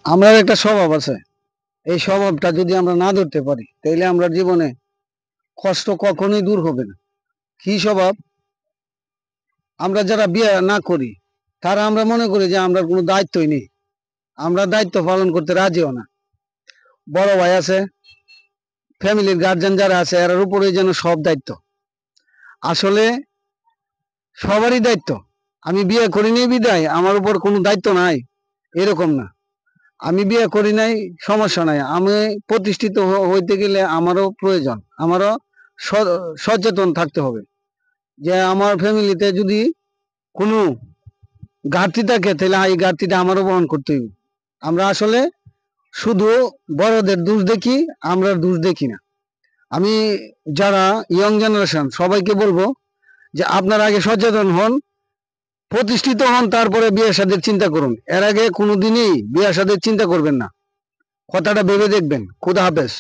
আমরা একটা স্বভাব আছে, এই স্বভাবটা যদি আমরা না ধরতে পারি তাহলে আমরা জীবনে কষ্ট কখনোই দূর হবে না। কি স্বভাব? আমরা যারা বিয়ে না করি তারা আমরা মনে করি যে আমরা কোনো দায়িত্বই নেই, আমরা দায়িত্ব পালন করতে রাজিও না। বড় ভাই আছে, ফ্যামিলির গার্জেন যারা আছে এর উপরে যেন সব দায়িত্ব। আসলে সবারই দায়িত্ব। আমি বিয়ে করিনি বিদায় আমার উপর কোনো দায়িত্ব নাই, এরকম না। আমি বিয়ে করি নাই, সমস্যা নাই। আমি প্রতিষ্ঠিত হইতে গেলে আমারও প্রয়োজন, আমারও সচেতন থাকতে হবে যে আমার ফ্যামিলিতে যদি কোনো ঘাটতি থাকে তাহলে এই ঘাটতিটা আমারও বহন করতে হবে। আমরা আসলে শুধু বড়দের দোষ দেখি, আমরা দোষ দেখি না। আমি যারা ইয়ং জেনারেশন সবাইকে বলবো যে আপনারা আগে সচেতন হন, প্রতিষ্ঠিত হন, তারপরে বিয়ে শাদীর চিন্তা করুন। এর আগে কোনোদিনই বিয়ে শাদীর চিন্তা করবেন না। কথাটা ভেবে দেখবেন। খুদা হাফেজ।